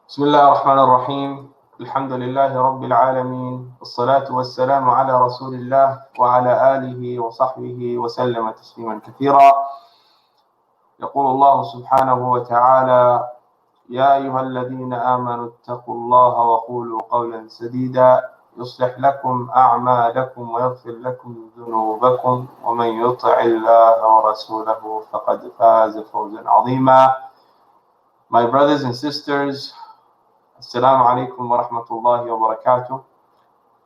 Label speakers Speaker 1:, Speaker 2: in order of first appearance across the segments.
Speaker 1: بسم الله الرحمن الرحيم الحمد لله رب العالمين والصلاة والسلام على رسول الله وعلى آله وصحبه وسلم تسليما كثيرا. يقول الله سبحانه وتعالى: يا أيها الذين آمنوا اتقوا الله وقولوا قولا سديدا يصلح لكم أعمالكم ويغفر لكم ذنوبكم ومن يطع الله ورسوله فقد فاز فوزا عظيما. My brothers and sisters, Assalamu alaikum wa rahmatullahi wa barakatuh.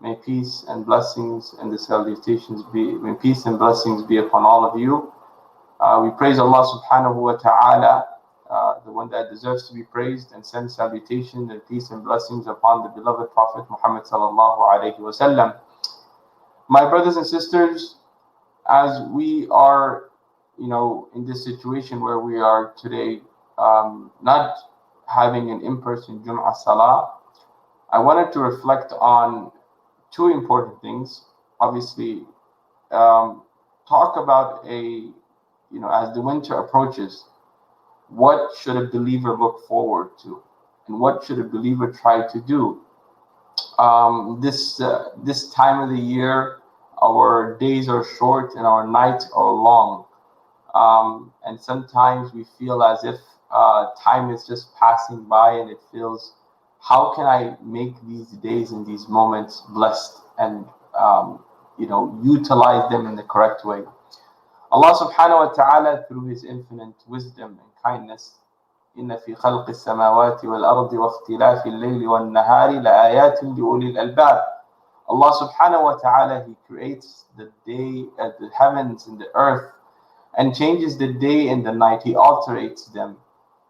Speaker 1: May peace and blessings and the salutations may peace and blessings be upon all of you. We praise Allah subhanahu wa ta'ala, the one that deserves to be praised, and send salutations and peace and blessings upon the beloved Prophet Muhammad sallallahu alayhi wa sallam. My brothers and sisters, as we are, in this situation where we are today, not having an in-person Jum'ah Salah, I wanted to reflect on two important things. Obviously, talk about as the winter approaches, what should a believer look forward to, and what should a believer try to do? This time of the year, our days are short and our nights are long, and sometimes we feel as if time is just passing by, and it feels, how can I make these days and these moments blessed and utilize them in the correct way? Allah subhanahu wa ta'ala, through His infinite wisdom and kindness, إن في خلق السماوات والأرض واختلاف الليل والنهار لآيات لأولي الألباب. Allah subhanahu wa ta'ala, He creates the day, the heavens and the earth, and changes the day and the night. He alterates them.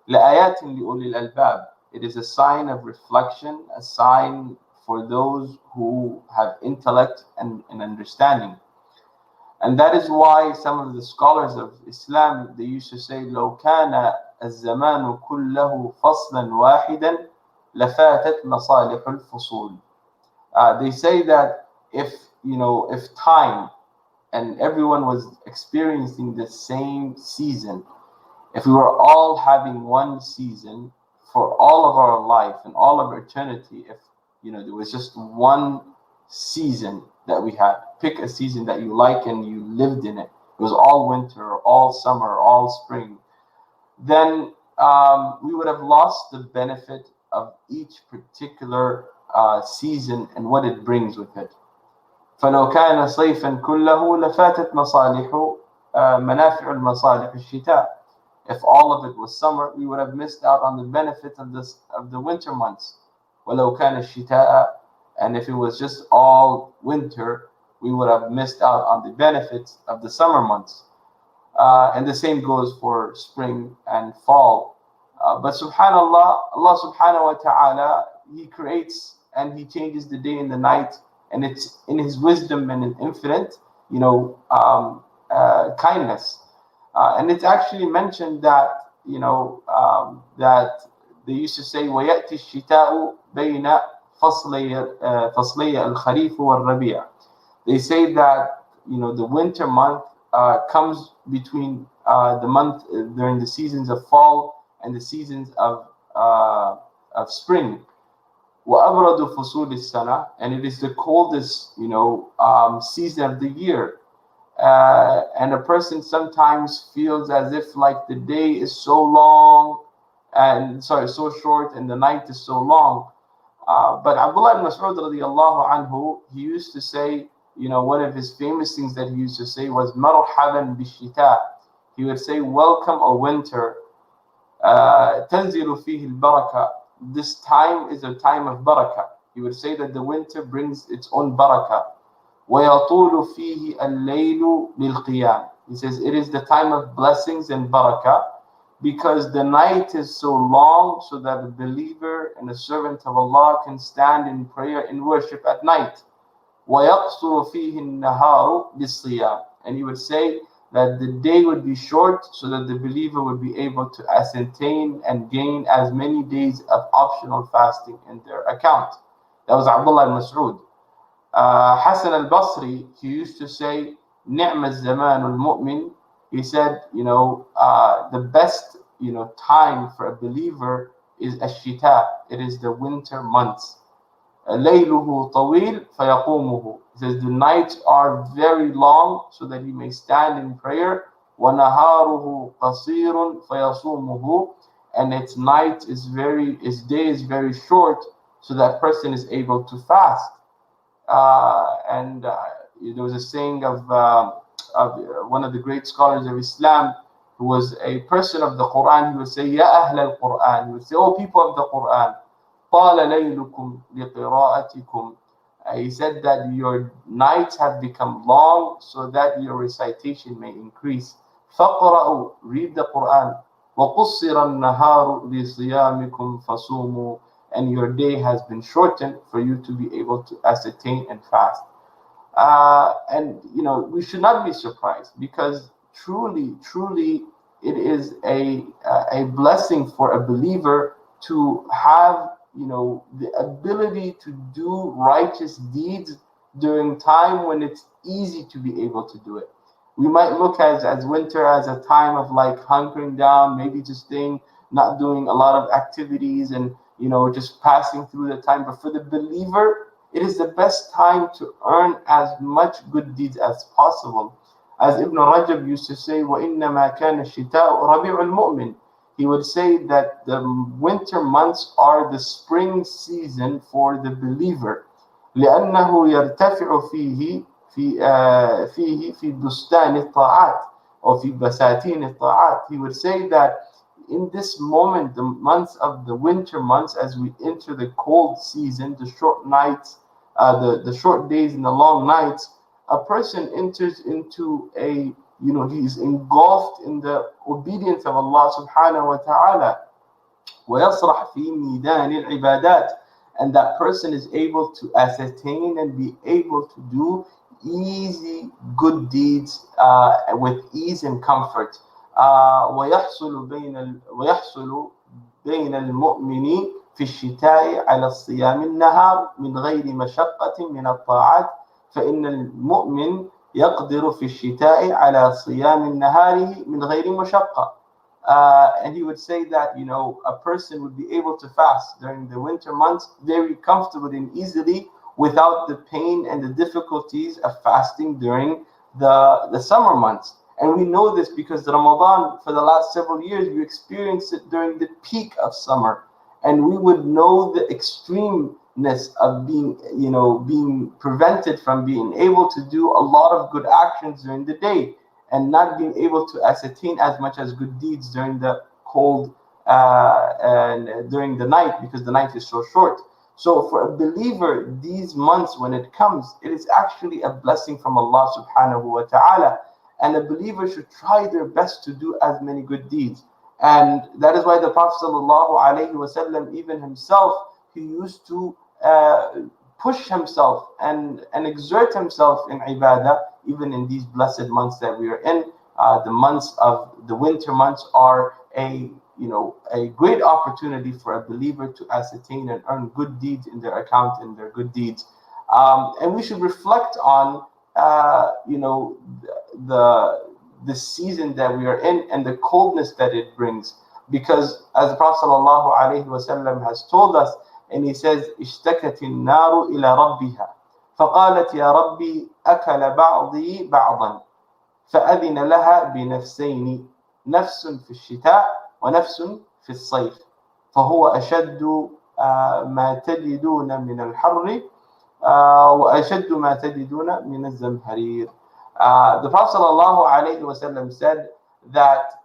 Speaker 1: لآيات لأولي الألباب. It is a sign of reflection, a sign for those who have intellect and understanding. And that is why some of the scholars of Islam, they used to say, لو كان الزمان كله فصلا واحدا لفاتت مصالح الفصول. They say that if time and everyone was experiencing the same season, if we were all having one season for all of our life and all of eternity, if there was just one season that we had, pick a season that you like and you lived in it, it was all winter or all summer or all spring, then we would have lost the benefit of each particular season and what it brings with it. فلو كان صيفا كله لفاتت مصالح منافع المصالح الشتاء. If all of it was summer, we would have missed out on the benefit of the winter months. ولو كان الشتاء, and if it was just all winter, we would have missed out on the benefits of the summer months. And the same goes for spring and fall. But subhanallah, Allah subhanahu wa ta'ala, He creates and He changes the day and the night, and it's in His wisdom and in infinite, kindness. And it's actually mentioned that that they used to say وَيَأْتِي الشِّتَاءُ بَيْنَ فَصْلَيَ الْخَرِيفُ وَالرَّبِيعُ. They say that the winter month comes between the month during the seasons of fall and the seasons of spring. وَأَبْرَدُ فُصُولِ السَّنَةِ, and it is the coldest season of the year. And a person sometimes feels as if like the day is so long, so short, and the night is so long. But Abdullah ibn Mas'ud radiyallahu anhu, he used to say, one of his famous things that he used to say was marhaban bishita. He would say, welcome, O winter. Tanzilu fihi al-barakah. This time is a time of barakah. He would say that the winter brings its own barakah. وَيَطُولُ فِيهِ اللَّيْلُ لِلْقِيَامِ. He says it is the time of blessings and barakah because the night is so long, so that a believer and a servant of Allah can stand in prayer and worship at night. وَيَقْصُرُ فِيهِ النَّهَارُ بِالصِّيَامِ. And he would say that the day would be short so that the believer would be able to ascertain and gain as many days of optional fasting in their account. That was Abdullah ibn Mas'ud. Hassan al-Basri, he used to say, نِعْمَ الزَّمَانُ الْمُؤْمِنِ. He said, the best, time for a believer is الشتاء. It is the winter months. ليله طويل فيقومه. It says the nights are very long so that he may stand in prayer. وَنَهَارُهُ قَصِيرٌ فَيَصُومُهُ. And its day is very short, so that person is able to fast. And there was a saying of one of the great scholars of Islam, who was a person of the Quran. He would say, "Ya Ahl al-Quran." He would say, "Oh, people of the Quran, طَالَ لَيْلُكُمْ لِقِرَاءَتِكُمْ." He said that your nights have become long so that your recitation may increase. فَقْرَأُوا, read the Quran. وَقُصِّرَ النَّهَارُ لِصِيَامِكُمْ فَصُومُوا. And your day has been shortened for you to be able to ascertain and fast. And we should not be surprised, because truly, it is a blessing for a believer to have the ability to do righteous deeds during time when it's easy to be able to do it. We might look as winter as a time of like hunkering down, maybe just not doing a lot of activities and just passing through the time. But for the believer, it is the best time to earn as much good deeds as possible. As Ibn Rajab used to say, وَإِنَّمَا كَانَ الشِّتَاءُ رَبِيعُ الْمُؤْمِنِ. He would say that the winter months are the spring season for the believer. لأنه يرتفع فيه في بستان الطاعات or في بساتين الطاعات. He would say that in this moment, the months of the winter months, as we enter the cold season, the short nights, the short days and the long nights, a person enters into he's engulfed in the obedience of Allah subhanahu wa ta'ala. ويصرح في ميدان العبادات. And that person is able to ascertain and be able to do easy good deeds with ease and comfort. ويحصل بين المؤمن في الشتاء على الصيام النهار من غير مشقة من الطاعات فإن المؤمن يقدر في الشتاء على صيام النهار من غير مشقة. And he would say that a person would be able to fast during the winter months very comfortably and easily without the pain and the difficulties of fasting during the summer months. And we know this because Ramadan, for the last several years, we experienced it during the peak of summer. And we would know the extremeness of being prevented from being able to do a lot of good actions during the day and not being able to ascertain as much as good deeds during the cold and during the night, because the night is so short. So for a believer, these months, when it comes, it is actually a blessing from Allah subhanahu wa ta'ala. And a believer should try their best to do as many good deeds. And that is why the Prophet sallallahu alaihi wasallam, even himself, he used to push himself and exert himself in ibadah, even in these blessed months that we are in. The months of the winter months are a great opportunity for a believer to ascertain and earn good deeds in their account, in their good deeds. And we should reflect on the season that we are in and the coldness that it brings, because as the Prophet sallallahu alaihi wasallam has told us, and he says, اشتكت النار إلى ربها فقالت يا ربي أكل بعضي بعضا فأذن لها بنفسين نفس في الشتاء ونفس في الصيف فهو أشد ما تجدون من الحر وأشد ما تجدون من الزمهرير. The Prophet sallallahu alaihi wasallam said that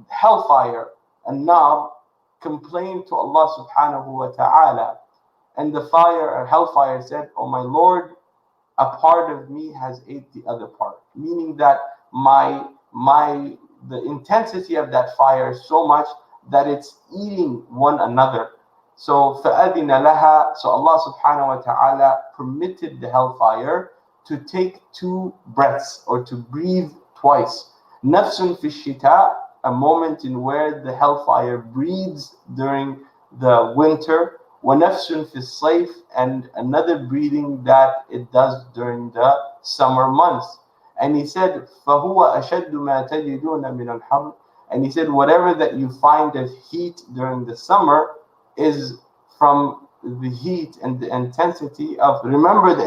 Speaker 1: hellfire and nar complained to Allah subhanahu wa ta'ala, and the fire or hellfire said, "Oh my Lord, a part of me has ate the other part," meaning that the intensity of that fire is so much that it's eating one another. So فَأَذِنَ لَهَا, so Allah subhanahu wa ta'ala permitted the hellfire to take 2 breaths or to breathe twice. نَفْسٌ فِي الشِّتَاء, a moment in where the hellfire breathes during the winter. وَنَفْسٌ فِي الصَّيْفِ, and another breathing that it does during the summer months. And he said, فَهُوَ أَشَدُّ مَا تَجِدُونَ مِنَ الْحَرِّ, And he said, whatever that you find of heat during the summer is from the heat and the intensity of, remember the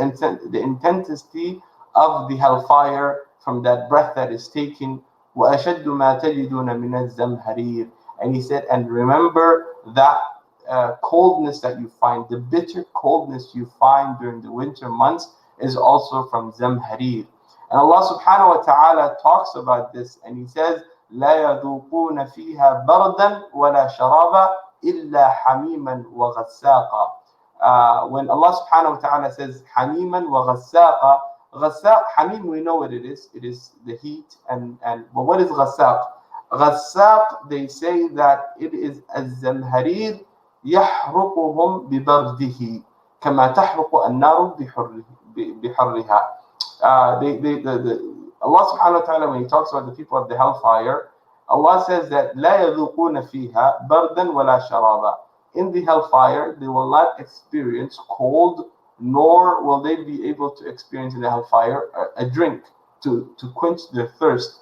Speaker 1: intensity of the hellfire from that breath that is taken. وَأَشَدُّ مَا تَجِدُونَ مِنَ الزَّمْهَرِيرِ. And he said, and remember that coldness that you find, the bitter coldness you find during the winter months is also from Zamharir. And Allah subhanahu wa ta'ala talks about this, and he says, لا يذوقون فيها بردا ولا شرابا إلا حميما وغساقا. When Allah subhanahu wa ta'ala says حميما وغساقا, غساق, حميم, we know what it is. It is the heat. But what is غساق? غساق, they say that it is الزمهرير يحرقهم ببرده كما تحرق النار بحرها. Allah subhanahu wa ta'ala, when he talks about the people of the hellfire, Allah says that لا يذوقون فيها بردا ولا شرابا. In the hellfire, they will not experience cold, nor will they be able to experience in the hellfire a drink to quench their thirst.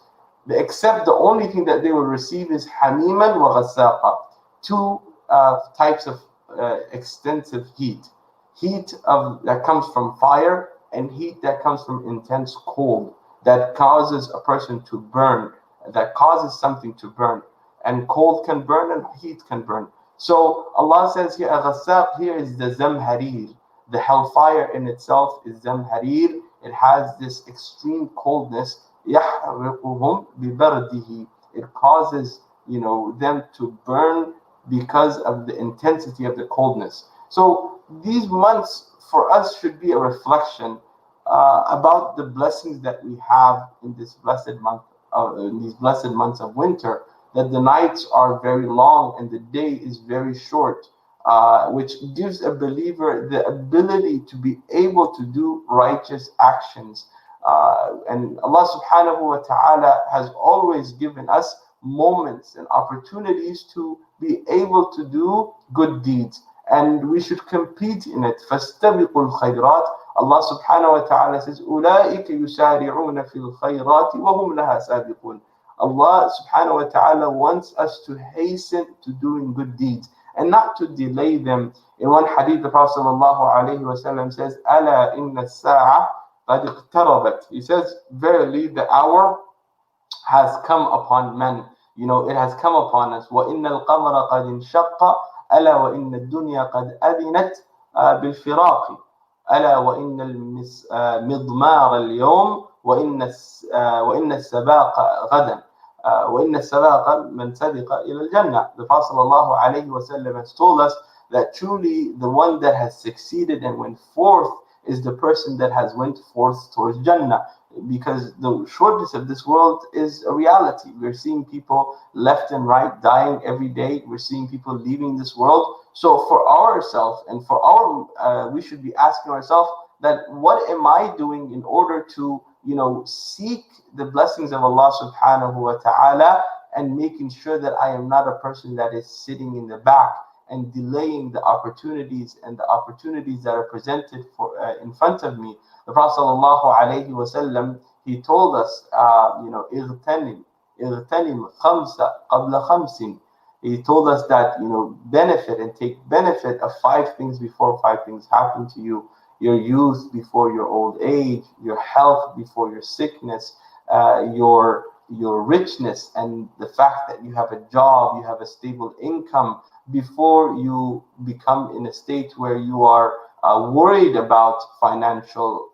Speaker 1: Except the only thing that they will receive is hamiman wa ghassaqa, two types of extensive heat. Heat that comes from fire, and heat that comes from intense cold that causes a person to burn, that causes something to burn. And cold can burn and heat can burn. So Allah says here, Ghassaq here is the Zamharir. The hellfire in itself is Zamharir. It has this extreme coldness. يَحْرِقُهُمْ بِبَرْدِهِ. It causes, them to burn because of the intensity of the coldness. So these months for us should be a reflection about the blessings that we have in this blessed month, in these blessed months of winter. That the nights are very long and the day is very short, which gives a believer the ability to be able to do righteous actions. And Allah subhanahu wa ta'ala has always given us moments and opportunities to be able to do good deeds, and we should compete in it. فَاسْتَبِقُوا الْخَيْرَاتِ. Allah subhanahu wa ta'ala says, أُولَٰئِكَ يُسَارِعُونَ فِي الْخَيْرَاتِ وَهُمْ لَهَا سَابِقُونَ. Allah subhanahu wa ta'ala wants us to hasten to doing good deeds and not to delay them. In one hadith, the Prophet sallallahu alayhi wa sallam says, أَلَا إِنَّ السَّاعَةَ قَدْ اقْتَرَبَتْ. He says, verily the hour has come upon men. It has come upon us. وَإِنَّ الْقَمَرَ قَدْ انشَقَّ أَلَا وَإِنَّ الدُّنْيَا قَدْ أَذِنَتْ بِالْفِرَاقِ ألا وإن المضمار اليوم وإن السباق غدا وإن السباق من سبق إلى الجنة. The Prophet sallallahu alaihi wasallam has told us that truly the one that has succeeded and went forth is the person that has went forth towards Jannah, because the shortness of this world is a reality. We're seeing people left and right dying every day. We're seeing people leaving this world. So for ourselves and for our, we should be asking ourselves that what am I doing in order to, seek the blessings of Allah subhanahu wa ta'ala, and making sure that I am not a person that is sitting in the back and delaying the opportunities that are presented in front of me. The Prophet sallallahu alaihi wasallam, he told us, اغتنم خمسة قبل خمس. He told us that, benefit and take benefit of 5 things before 5 things happen to you. Your youth before your old age, your health before your sickness, your richness and the fact that you have a job, you have a stable income, before you become in a state where you are worried about financial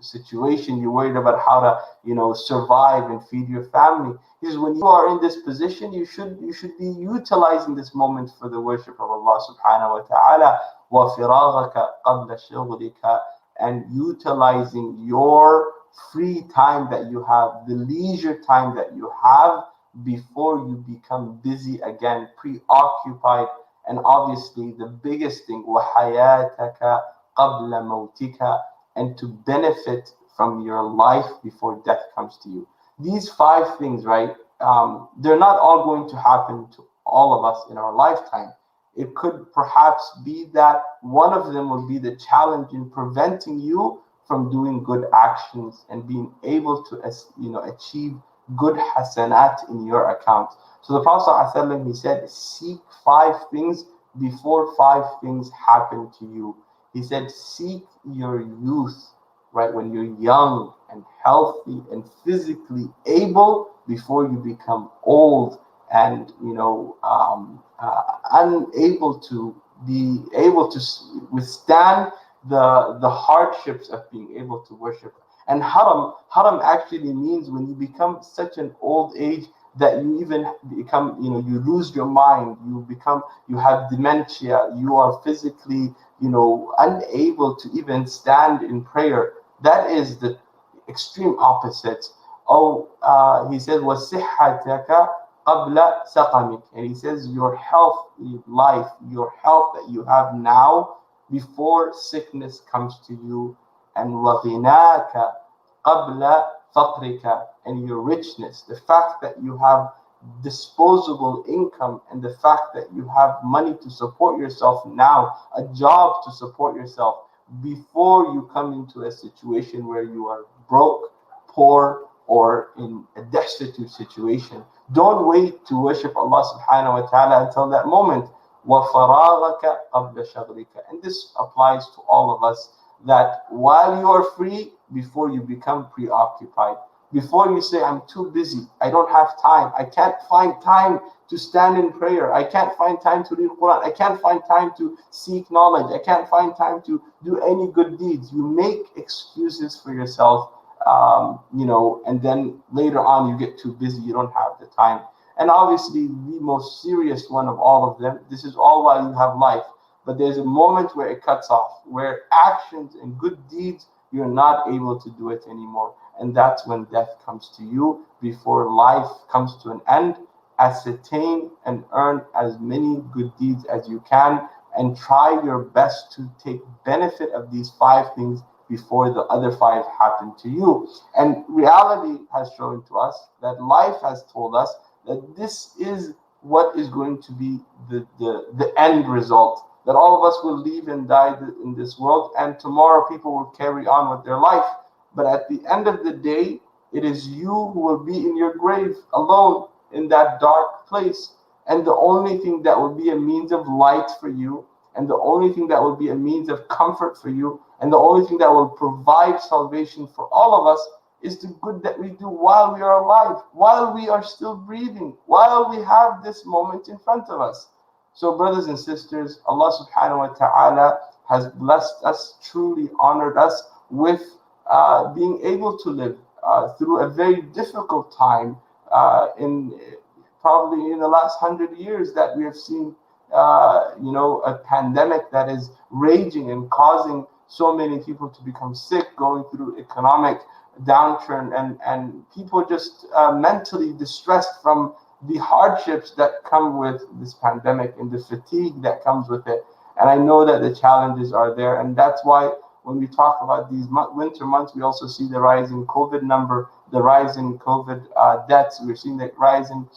Speaker 1: situation. You're worried about how to survive and feed your family. He says, when you are in this position, you should be utilizing this moment for the worship of Allah subhanahu wa ta'ala. وَفِرَاغَكَ قَبْلَ شُغْلِكَ. And utilizing your free time that you have, the leisure time that you have, before you become busy again, preoccupied. And obviously the biggest thing, وَحَيَاتَكَ قَبْلَ مَوْتِكَ. And to benefit from your life before death comes to you. These 5 things, right? They're not all going to happen to all of us in our lifetime. It could perhaps be that one of them will be the challenge in preventing you from doing good actions and being able to, achieve good hasanat in your account. So the Prophet ﷺ, he said, seek 5 things before 5 things happen to you. He said, seek your youth, right, when you're young and healthy and physically able, before you become old and unable to be able to withstand the hardships of being able to worship. And haram actually means when you become such an old age that you even become, you lose your mind, you have dementia, you are physically, unable to even stand in prayer. That is the extreme opposite. He says, وَصِحَّتَكَ قَبْلَ سَقَمِكَ. And he says, your health, life, your health that you have now before sickness comes to you. And وَغِنَاكَ قَبْلَ فَقْرِكَ. And your richness, the fact that you have disposable income and the fact that you have money to support yourself now, a job to support yourself, before you come into a situation where you are broke, poor, or in a destitute situation. Don't wait to worship Allah subhanahu wa ta'ala until that moment. وَفَرَاغَكَ قَبْلَ شَغْلِكَ. And this applies to all of us, that while you are free, before you become preoccupied, before you say, I'm too busy, I don't have time, I can't find time to stand in prayer, I can't find time to read Quran, I can't find time to seek knowledge, I can't find time to do any good deeds. You make excuses for yourself, and then later on you get too busy, you don't have the time. And obviously the most serious one of all of them, this is all while you have life, but there's a moment where it cuts off, where actions and good deeds, you're not able to do it anymore. And that's when death comes to you, before life comes to an end. Ascertain and earn as many good deeds as you can, and try your best to take benefit of these 5 things before the other 5 happen to you. And reality has shown to us, that life has told us, that this is what is going to be the end result, that all of us will live and die in this world, and tomorrow people will carry on with their life. But at the end of the day, it is you who will be in your grave alone in that dark place. And the only thing that will be a means of light for you, and the only thing that will be a means of comfort for you, and the only thing that will provide salvation for all of us, is the good that we do while we are alive, while we are still breathing, while we have this moment in front of us. So brothers and sisters, Allah subhanahu wa ta'ala has blessed us, truly honored us with being able to live through a very difficult time probably in the last 100 years, that we have seen a pandemic that is raging and causing so many people to become sick, going through economic downturn, and people just mentally distressed from the hardships that come with this pandemic and the fatigue that comes with it. And I know that the challenges are there, and that's why when we talk about these winter months, we also see the rise in COVID number, the rise in COVID deaths. We're seeing the rise in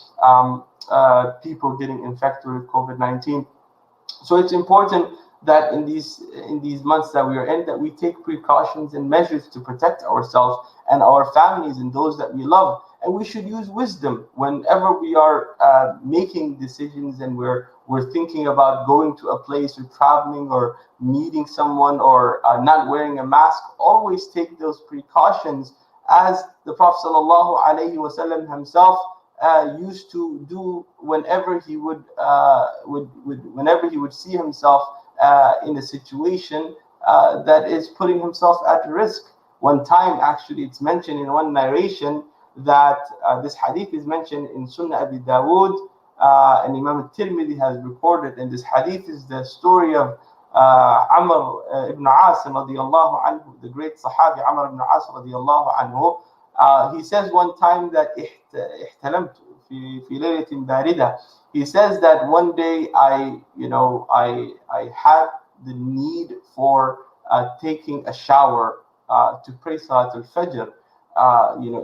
Speaker 1: people getting infected with COVID-19. So it's important that in these months that we are in, that we take precautions and measures to protect ourselves and our families and those that we love. And we should use wisdom whenever we are making decisions, and we're thinking about going to a place, or traveling, or meeting someone, or not wearing a mask. Always take those precautions, as the Prophet ﷺ himself used to do whenever he would see himself in a situation that is putting himself at risk. One time, actually, it's mentioned in one narration that this hadith is mentioned in Sunnah Abi Dawood, and Imam al-Tirmidhi has recorded. And this hadith is the story of Amr ibn As radiyallahu anhu, the great Sahabi Amr ibn As radiyallahu anhu. He says one time that احتلمت في ليلة باردة. He says that one day I had the need for taking a shower to pray Salat al-Fajr.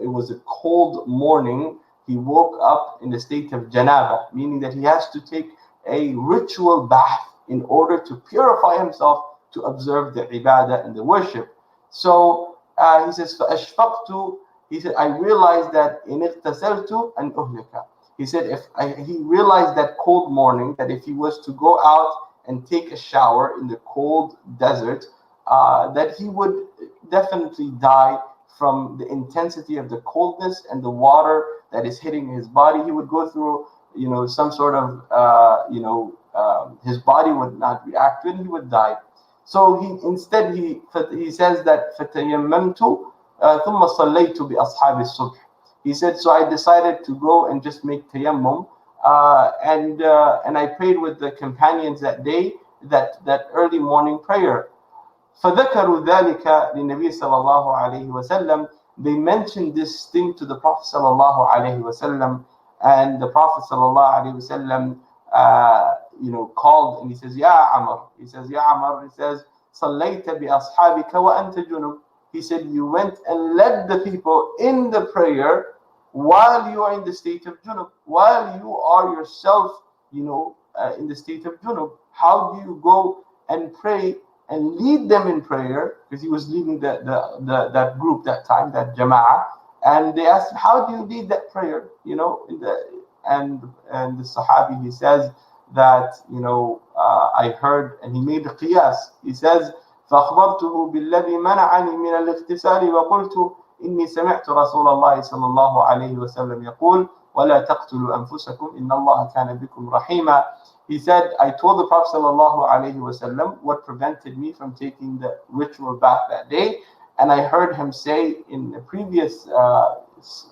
Speaker 1: It was a cold morning. He woke up in the state of janaba, meaning that he has to take a ritual bath in order to purify himself to observe the ibadah and the worship. So he says, فَأَشْفَقْتُ he said, I realized that in اغتسلت أن أهلك. He said, he realized that cold morning that if he was to go out and take a shower in the cold desert, that he would definitely die from the intensity of the coldness and the water that is hitting his body. He would go through, some sort of, his body would not react to it, he would die. So he says that فَتَيَمَّمْتُ ثُمَّ صَلَّيْتُ بِأَصْحَابِ الصُّبْحِ. He said, so I decided to go and just make tayammum, and I prayed with the companions that day, that early morning prayer. فَذَكَرُوا ذَلِكَ لِلنَّبِيِّ صلى الله عليه وسلم. They mentioned this thing to the Prophet صلى الله عليه وسلم, and the Prophet صلى الله عليه وسلم, called and he says, Ya Amr. He says, Ya Amr. He says, صَلَّيْتَ بِأَصْحَابِكَ وَأَنْتَ جُنُبٌ. He said, you went and led the people in the prayer while you are in the state of junub, while you are yourself, in the state of junub. How do you go and pray and lead them in prayer? Because he was leading that group that time, that jama'ah, and they asked him, how do you lead that prayer? And the Sahabi, he says that I heard, and he made a qiyas. He says, فأخبرته بالذي منعني من الاغتسال وقلت إني سمعت رسول الله صلى الله عليه وسلم يقول ولا تقتلوا أنفسكم إن الله كان بكم رحيما. He said, I told the Prophet صلى الله عليه وسلم what prevented me from taking the ritual bath that day, and I heard him say in the previous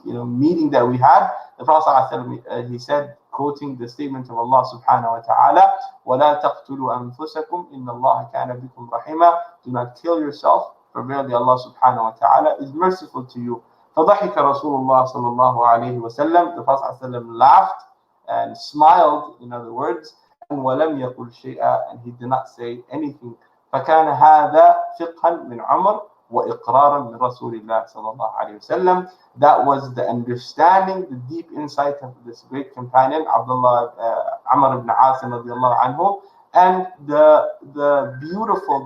Speaker 1: meeting that we had, the Prophet ﷺ, he said, quoting the statement of Allah subhanahu wa ta'ala, وَلَا تَقْتُلُوا أَنفُسَكُمْ إِنَّ اللَّهَ كَانَ بِكُمْ رَحِيمًا. Do not kill yourself, for verily Allah subhanahu wa ta'ala is merciful to you. فَضَحِكَ رَسُولُ اللَّهِ صَلَى اللَّهُ عَلَيْهِ وَسَلَّمْ. The Prophet ﷺ laughed and smiled, in other words, and وَلَمْ يَقُلْ شَيْئًا, and he did not say anything. فَكَانَ هَذَا فِقْهًا مِنْ عُمَرٍ وَإِقْرَارًا مِنْ رَسُولِ اللَّهِ صَلَى اللَّهُ عَلَيْهِ وسلم. That was the understanding, the deep insight of this great companion, Amr ibn Asim radiallahu anhu, and the beautiful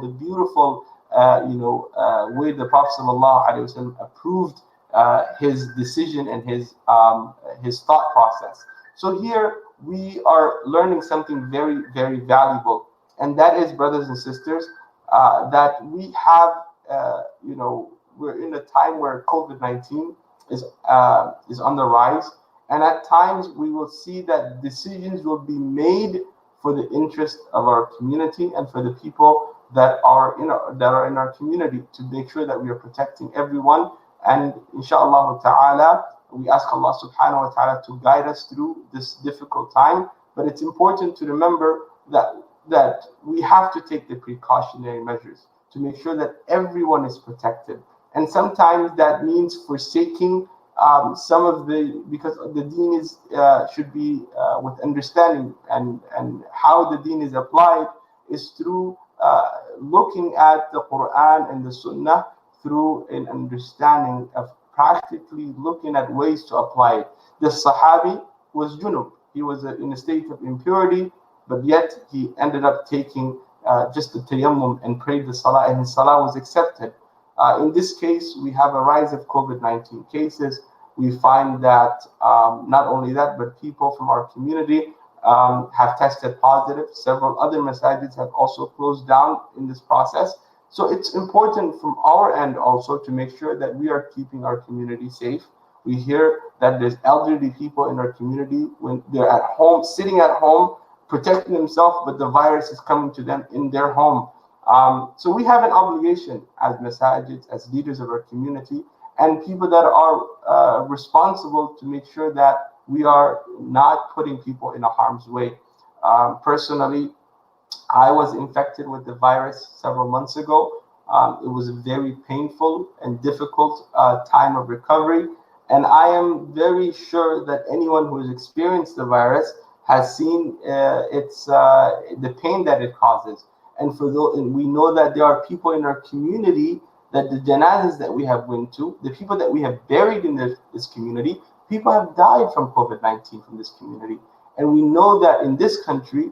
Speaker 1: way the Prophet sallallahu alaihi wasallam approved his decision and his thought process. So here we are learning something very, very valuable, and that is, brothers and sisters, that we have, we're in a time where COVID-19 is on the rise, and at times we will see that decisions will be made for the interest of our community and for the people that are in our community, to make sure that we are protecting everyone. And inshallah ta'ala, we ask Allah subhanahu wa ta'ala to guide us through this difficult time. But it's important to remember that we have to take the precautionary measures to make sure that everyone is protected. And sometimes that means forsaking some of because the deen should be with understanding, and how the deen is applied is through looking at the Quran and the Sunnah through an understanding of practically looking at ways to apply it. The Sahabi was junub. He was in a state of impurity, but yet he ended up taking just the tayammum and prayed the salah, and his salah was accepted. In this case, we have a rise of COVID-19 cases. We find that not only that, but people from our community have tested positive. Several other masajids have also closed down in this process. So it's important from our end also to make sure that we are keeping our community safe. We hear that there's elderly people in our community when they're at home, sitting at home, protecting themselves, but the virus is coming to them in their home. So we have an obligation as masajids, as leaders of our community, and people that are responsible to make sure that we are not putting people in a harm's way. Personally, I was infected with the virus several months ago. It was a very painful and difficult time of recovery. And I am very sure that anyone who has experienced the virus has seen the pain that it causes. And we know that there are people in our community that the janazas that we have went to, the people that we have buried in this community, people have died from COVID-19 from this community. And we know that in this country,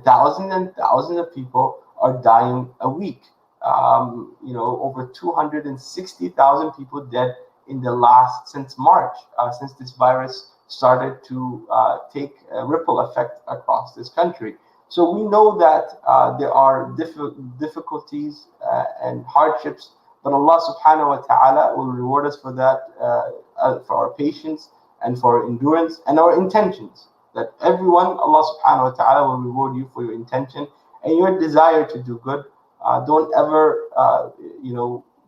Speaker 1: thousands and thousands of people are dying a week. Over 260,000 people dead in since March, since this virus started to take a ripple effect across this country. So we know that there are difficulties and hardships, but Allah subhanahu wa ta'ala will reward us for that, for our patience and for our endurance and our intentions. That everyone, Allah subhanahu wa ta'ala will reward you for your intention and your desire to do good. Don't ever,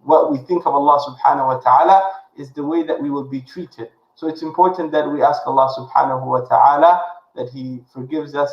Speaker 1: what we think of Allah subhanahu wa ta'ala is the way that we will be treated. So it's important that we ask Allah subhanahu wa ta'ala that He forgives us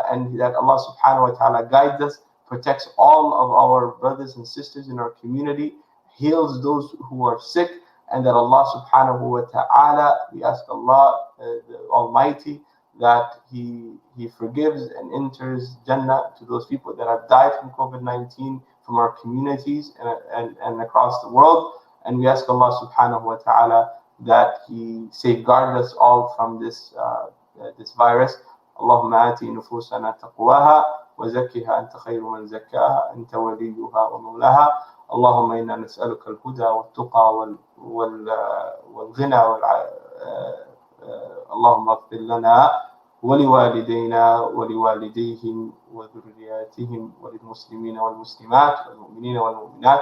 Speaker 1: and that Allah subhanahu wa ta'ala guides us, protects all of our brothers and sisters in our community, heals those who are sick, and that Allah subhanahu wa ta'ala, we ask Allah the Almighty that He forgives and enters Jannah to those people that have died from COVID-19 from our communities and across the world. And we ask Allah subhanahu wa ta'ala that He safeguard us all from this virus. Allahumma ati nufusana taqwaha wa zakkiha anta khayru man zakkaha anta waliyuha wa mawlaha. Allahumma inna nas'aluka al-huda wal-tuqa wal-ghina اللهم اغفر لنا ولوالدينا ولوالديهم وذرياتهم وللمسلمين والمسلمات والمؤمنين والمؤمنات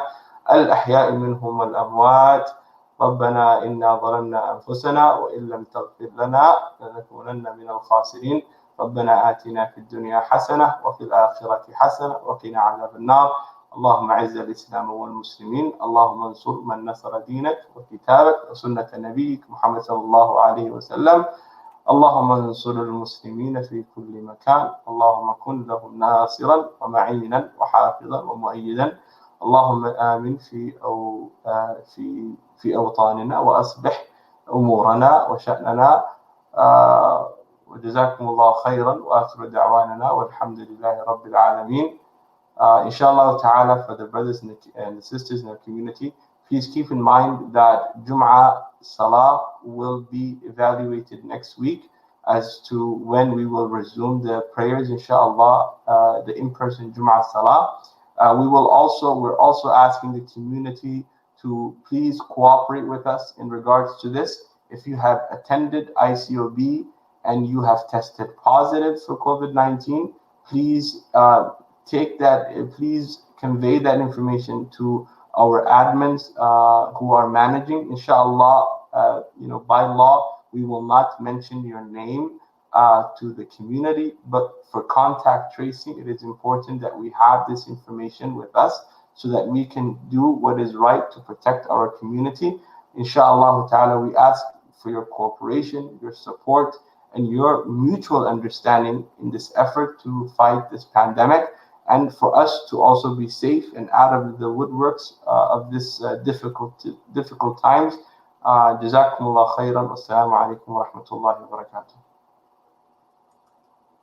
Speaker 1: الأحياء منهم والأموات. ربنا إنا ظلمنا أنفسنا وإن لم تغفر لنا لنكونن من الخاسرين. ربنا آتنا في الدنيا حسنة وفي الآخرة حسنة وقنا عذاب النار. اللهم أعز الإسلام والمسلمين. اللهم انصر من نصر دينك وكتابك وسنة نبيك محمد صلى الله عليه وسلم. اللهم انصر المسلمين في كل مكان. اللهم كن لهم ناصرا ومعينا وحافظا ومؤيدا. اللهم آمن في أوطاننا وأصلح أمورنا وشأننا. وجزاكم الله خيرا وآخر دعواننا والحمد لله رب العالمين. Inshallah ta'ala, for the brothers and the sisters in our community, please keep in mind that Jum'ah Salah will be evaluated next week as to when we will resume the prayers, inshallah, the in-person Jum'ah Salah. We're also asking the community to please cooperate with us in regards to this. If you have attended ICOB and you have tested positive for COVID-19, please please convey that information to our admins who are managing. Inshallah, by law, we will not mention your name to the community, but for contact tracing, it is important that we have this information with us so that we can do what is right to protect our community. Inshallah ta'ala, we ask for your cooperation, your support, and your mutual understanding in this effort to fight this pandemic, and for us to also be safe and out of the woodworks of this difficult times. Jazakumullah khairan. Wassalamu alaikum wa rahmatullahi wa barakatuh.